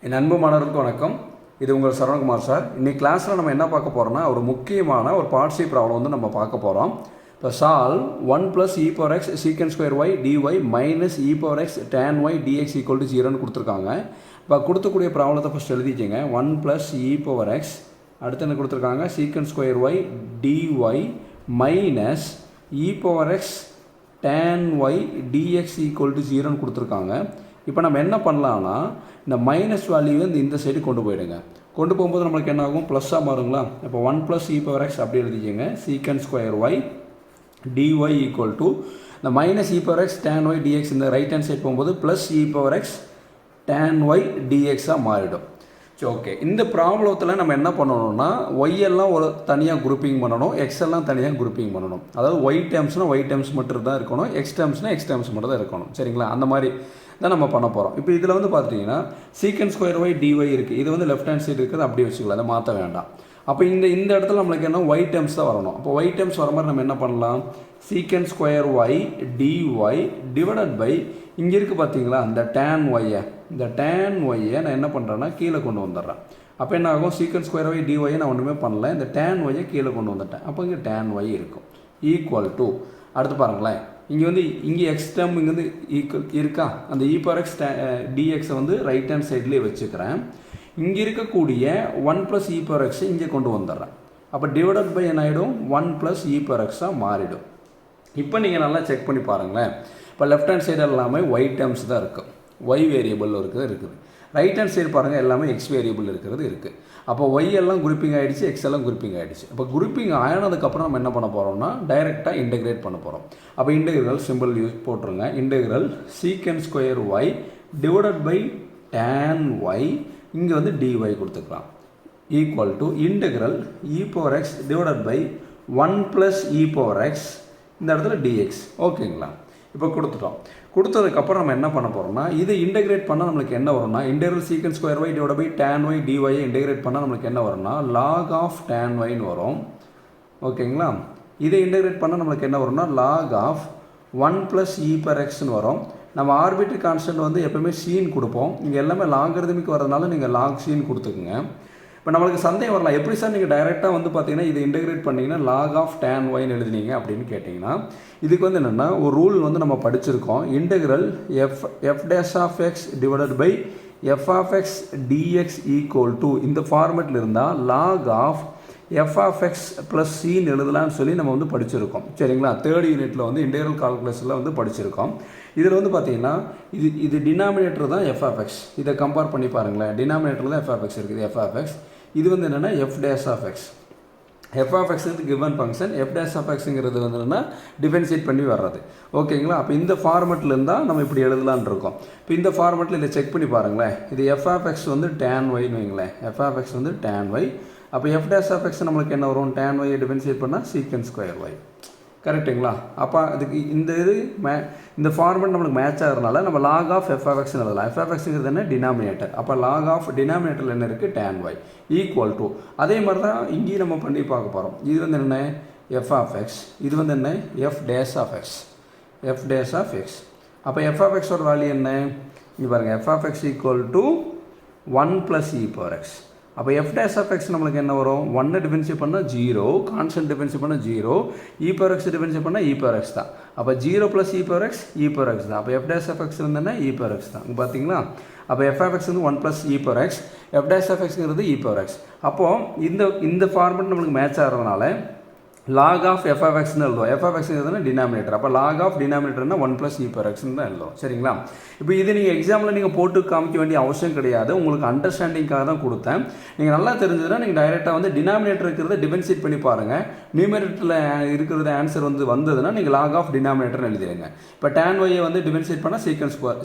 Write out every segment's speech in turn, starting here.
என் அன்பு மாணவர்களுக்கு வணக்கம். இது உங்கள் சரவணகுமார் சார். இன்னைக்கு கிளாஸில் நம்ம என்ன பார்க்க போகிறோம்னா ஒரு முக்கியமான ஒரு பார்ட்ஸி ப்ராப்ளம் வந்து நம்ம பார்க்க போகிறோம். இப்போ solve 1 + e power x secant square y dy minus e power x tan y dx equal to 0ன்னு கொடுத்துருக்காங்க. இப்போ கொடுத்தக்கூடிய ப்ராப்ளத்தை ஃபஸ்ட் எழுதிக்கங்க. 1 + e power x அடுத்து என்ன கொடுத்துருக்காங்க, secant square y dy minus e power x tan y dx equal to 0ன்னு கொடுத்துருக்காங்க. இப்போ நம்ம என்ன பண்ணலாம்னா இந்த மைனஸ் வேல்யூ இந்த சைடு கொண்டு போயிடுங்க. கொண்டு போகும்போது நம்மளுக்கு என்ன ஆகும், ப்ளஸ்ஸாக மாறுங்களா. இப்போ 1 + e power x அப்படி எழுதிக்கங்க. secant square y dy equal to இந்த minus e power x tan y dx இந்த ரைட் ஹேண்ட் சைட் போகும்போது plus e power x tan y dxஆக மாறிடும். சரி, ஓகே. இந்த ப்ராப்ளத்தில் நம்ம என்ன பண்ணணும்னா ஒய் எல்லாம் ஒரு தனியாக குரூப்பிங் பண்ணணும், எக்ஸ் எல்லாம் தனியாக குரூப்பிங் பண்ணணும். அதாவது ஒய் டேர்ம்ஸ்னால் ஒய் டேர்ம்ஸ் மட்டும் தான் இருக்கணும், எக்ஸ் டேர்ம்ஸ்னால் எக்ஸ் டேர்ம்ஸ் மட்டும் தான் இருக்கணும். சரிங்களா, அந்த மாதிரி தான் நம்ம பண்ண போகிறோம். இப்போ இதில் வந்து பார்த்தீங்கன்னா secant square y dy இருக்குது. இது வந்து லெஃப்ட் ஹேண்ட் சைடு இருக்குது, அப்படியே வச்சுக்கலாம், அதை மாற்ற வேண்டாம். அப்போ இந்த இடத்துல நம்மளுக்கு என்ன ஒய் டேர்ம்ஸ் தான் வரணும். அப்போ ஒய் டேர்ம்ஸ் வர மாதிரி நம்ம என்ன பண்ணலாம், secant square y dy divided by இங்கே இருக்குது பார்த்தீங்களா இந்த tan y-ஐ, இந்த tan y-ஐ நான் என்ன பண்ணுறேன்னா கீழே கொண்டு வந்துடுறேன். அப்போ என்ன ஆகும், secant square y dy நான் ஒன்றுமே பண்ணல, இந்த tan y-ஐ கீழே கொண்டு வந்துட்டேன். அப்போ இங்கே tan y இருக்கும் ஈக்குவல் டு, அடுத்து பாருங்களேன், இங்கே எக்ஸ் டேர்ம் இங்கே வந்து ஈக்குவல் இருக்கா, அந்த e power x dx வந்து ரைட் ஹேண்ட் சைட்லேயே வச்சுக்கிறேன். இங்கே இருக்கக்கூடிய 1 + e power x இங்கே கொண்டு வந்துடுறேன். அப்போ டிவைடட் பை என்ன ஆகிடும், 1 + e power x மாறிடும். இப்போ நீங்கள் நல்லா செக் பண்ணி பாருங்களேன். இப்போ லெஃப்ட் ஹேண்ட் சைடு எல்லாமே ஒய் டேர்ம்ஸ் தான் இருக்குது, ஒய் வேரியபிள் இருக்குது. ரைட் ஹேண்ட் சைடு பாருங்கள் எல்லாமே எக்ஸ் வேரியபிள் இருக்குது. அப்போ ஒய் எல்லாம் குரூப்பிங் ஆகிடுச்சு, எக்ஸ் எல்லாம் குரூப்பிங் ஆகிடுச்சு. அப்போ குரூப்பிங் ஆனதுக்கப்புறம் நம்ம என்ன பண்ண போகிறோம்னா டைரெக்டாக இன்டெகிரேட் பண்ண போகிறோம். அப்போ இன்டெகிரல் சிம்பிள் யூஸ் போட்டுருங்க. Integral secant square y divided by tan y இங்கே வந்து dy கொடுத்துக்கலாம் equal to integral e power x divided by 1 + e power x இந்த இடத்துல dx. ஓகேங்களா, இப்போ கொடுத்ததுக்கப்புறம் நம்ம என்ன பண்ண போகிறோம்னா இதை இன்டெகிரேட் பண்ணால் நம்மளுக்கு என்ன வரும்னா integral secant square y divide by tan y dy integrate பண்ணால் நம்மளுக்கு என்ன வரும்னா log of tan yன்னு வரும். ஓகேங்களா, இதை இன்டெகிரேட் பண்ணால் நம்மளுக்கு என்ன வரும்னா log of 1 + e power xன்னு வரும். நம்ம ஆர்பிட்ரரி கான்ஸ்டன்ட் வந்து எப்பவுமே சீன் கொடுப்போம், இங்கே எல்லாமே லாகரிதமிக் வரதுனால நீங்கள் லாக் சீன் கொடுத்துக்குங்க. இப்போ நம்மளுக்கு சந்தேகம் வரலாம், எப்படி சார் நீங்கள் டைரெக்டாக வந்து பார்த்தீங்கன்னா இதை இன்டெகிரேட் பண்ணிங்கன்னா log of tan yன்னு எழுதினீங்க அப்படின்னு கேட்டிங்கன்னா, இதுக்கு வந்து என்னென்னா ஒரு ரூல் வந்து நம்ம படிச்சிருக்கோம். Integral f' divided by f of x dx equal to இந்த ஃபார்மெட்டில் இருந்தால் log of f of x + cன்னு எழுதலாம்னு சொல்லி நம்ம வந்து படிச்சிருக்கோம். சரிங்களா, 3rd யூனிட்டில் வந்து இன்டெகிரல் கால்குலேஷனில் வந்து படிச்சிருக்கோம். இதில் வந்து பார்த்தீங்கன்னா இது டினாமினேட்டர் தான் f of x. இதை கம்பேர் பண்ணி பாருங்களேன், டினாமினேட்டரில் தான் f of x இருக்குது, f of x. இது வந்து என்னென்னா f' of x. f of x வந்து கிவன் ஃபங்க்ஷன், f' of xங்கிறது வந்து என்னென்னா டிஃபரன்ஷியேட் பண்ணி வர்றது. ஓகேங்களா, அப்போ இந்த ஃபார்மெட்டில் இருந்தால் நம்ம இப்படி எழுதலான்னு இருக்கோம். இப்போ இந்த ஃபார்மெட்டில் இதை செக் பண்ணி பாருங்களேன். இது f of x வந்து tan yன்னு வைங்களேன், f of x வந்து tan y. அப்போ f' of x நம்மளுக்கு என்ன வரும், tan y டிஃபரன்ஷியேட் பண்ணால் secant square y. கரெக்டுங்களா, அப்போ அதுக்கு இந்த ஃபார்மெட் நம்மளுக்கு மேட்ச் ஆகிறதுனால நம்ம log of f of xன்னு எழுதலாம். f of xங்கிறது என்ன, டினாமினேட்டர். அப்போ log of டினாமினேட்டரில் என்ன இருக்குது, tan y ஈக்குவல் டு, அதே மாதிரி தான் இங்கேயும் நம்ம பண்ணி பார்க்க போகிறோம். இது வந்து என்ன f of x, இது வந்து என்ன f' of x, f' of x. அப்போ f of x ஓட வேல்யூ என்ன, இங்கே பாருங்கள், f of x equal to 1 + e power x. அப்போ f' of x நம்மளுக்கு என்ன வரும், 1 டிஃபரன்ஷியேட் பண்ணால் 0, கான்ஸ்டன்ட் டிஃபரன்ஷியேட் பண்ணால் 0, e power x டிஃபரன்ஷியேட் பண்ணால் e power x தான். அப்போ 0 + e power x e power x தான். அப்போ f' of x வந்து என்ன, e power x தான். பார்த்தீங்களா, அப்போ f of x வந்து 1 + e power x, f' of xங்கிறது e power x. அப்போது இந்த ஃபார்மெட் நம்மளுக்கு மேட்ச் ஆகிறதுனால log of f of xன்னு எழுதுவோம். f of xங்கிறது டினாமினேட்டர். அப்போ log of டினாமினேட்டர்னா 1 + e power xன்னு தான் எழுதுவோம். சரிங்களா, இப்போ இது நீங்கள் எக்ஸாமில் நீங்கள் போட்டு காமிக்க வேண்டிய அவசியம் கிடையாது, உங்களுக்கு அண்டர்ஸ்டாண்டிங்காக தான் கொடுத்தேன். நீங்கள் நல்லா தெரிஞ்சதுன்னா நீங்கள் டைரெக்டாக வந்து டினாமினேட்டர் இருக்கிறத டிஃபரன்ஷியேட் பண்ணி பாருங்கள். நியூமரேட்டரில் இருக்கிறது ஆன்சர் வந்ததுன்னா நீங்கள் log of டினாமினேட்டர்னு எழுதிடுங்க. இப்போ tan y வந்து டிஃபரன்ஷியேட் பண்ணால்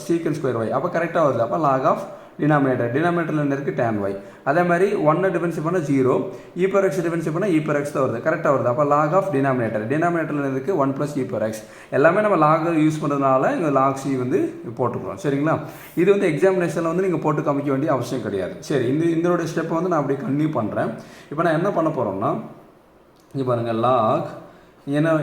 secant square y, அப்போ கரெக்டாக வருது. அப்போ log of டினாமினேட்டரில் என்ன இருக்குது, tan y. அதே மாதிரி 1 டிஃபரன்ஷியேட் பண்ணால் 0, e power x டிஃபரன்ஷியேட் பண்ணால் e power x தான் வருது, கரெக்டாக வருது. அப்போ log of டினாமினேட்டரில் இருக்குது 1 + e power x. எல்லாமே நம்ம log யூஸ் பண்ணுறதுனால இங்கே log c வந்து போட்டுக்கிறோம். சரிங்களா, இது வந்து எக்ஸாமினேஷனில் வந்து நீங்கள் போட்டு காமிக்க வேண்டிய அவசியம் கிடையாது. சரி, இதோட ஸ்டெப்பை வந்து நான் அப்படியே கன்டினியூ பண்ணுறேன். இப்போ நான் என்ன பண்ண போகிறோம்னா இங்கே பாருங்கள், log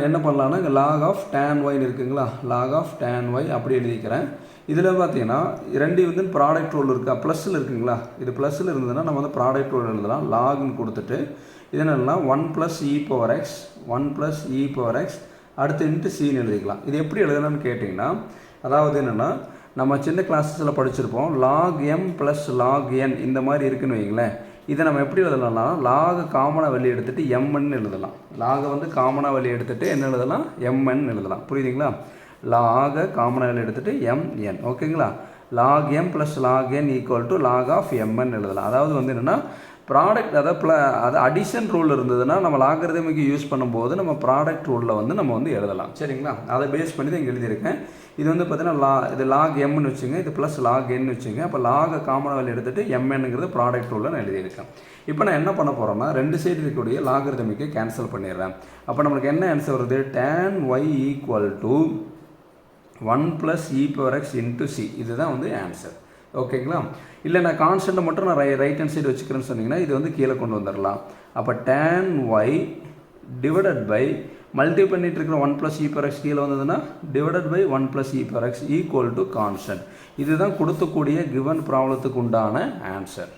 என்ன பண்ணலான்னா இங்கே லாக் ஆஃப் டேன் ஒய்னு இருக்குங்களா, லாக் ஆஃப் டேன் ஒய் அப்படி எழுதிக்கிறேன். இதில் பார்த்தீங்கன்னா ரெண்டு வந்து ப்ராடக்ட் ரூல் இருக்கா, ப்ளஸில் இருக்குங்களா, இது ப்ளஸில் இருந்ததுன்னா நம்ம வந்து ப்ராடக்ட் ரூல் எழுதலாம். லாக்னு கொடுத்துட்டு இது என்னன்னா 1 + e power x 1 + e power x அடுத்து இன்ட்டு சின்னு எழுதிக்கலாம். இது எப்படி எழுதலாம்னு கேட்டிங்கன்னா, அதாவது என்னென்னா நம்ம சின்ன கிளாஸஸில் படிச்சிருப்போம் log m + log n இந்த மாதிரி இருக்குன்னு வைங்களேன். இதை நம்ம எப்படி எழுதலாம்னா லாக் காமனாக வெளியே எடுத்துகிட்டு mn எழுதலாம். லாகை வந்து காமனாக வெளியே எடுத்துகிட்டு என்ன எழுதலாம், mn எழுதலாம். புரியுதுங்களா? லாகை காமனாக வெளியே எடுத்துகிட்டு mn. ஓகேங்களா? log m + log n = log of mn எழுதலாம். அதாவது வந்து என்னென்னா ப்ராடக்ட் அதாவது அடிஷன் ரூல் இருந்ததுன்னா நம்ம லாகரிதமிக்கு யூஸ் பண்ணும்போது நம்ம ப்ராடக்ட் ரூலில் வந்து நம்ம வந்து எழுதலாம். சரிங்களா? அதை பேஸ் பண்ணி தான் இங்கே எழுதியிருக்கேன். இது வந்து பார்த்தீங்கன்னா இது லாக் எம்னு வச்சுங்க, இது ப்ளஸ் லாக் என்னு வச்சுங்க. அப்போ லாகை காமனாக எடுத்துகிட்டு எம்என்னுங்கிறது ப்ராடக்ட் ரூலில் நான் எழுதியிருக்கேன். இப்போ நான் என்ன பண்ண போகிறேன்னா ரெண்டு சைடு இருக்கக்கூடிய லாகரிதமிக்கு கேன்சல் பண்ணிடுறேன். அப்போ நம்மளுக்கு என்ன ஆன்சர் வருது, tan y = 1 + e power x × c. இதுதான் வந்து ஆன்சர். ஓகேங்களா? இல்லை நான் கான்ஸ்டண்ட்டை மட்டும் நான் ரைட் ஹேண்ட் சைடு வச்சுக்கிறேன்னு சொன்னீங்கன்னா இது வந்து கீழே கொண்டு வந்துடலாம். அப்போ tan y / மல்டி பண்ணிட்டு இருக்கிற 1 + e power x கீழே வந்ததுன்னா / 1 + e power x = கான்ஸ்டன்ட். இதுதான் கொடுத்தக்கூடிய கிவன் ப்ராப்ளத்துக்கு உண்டான ஆன்சர்.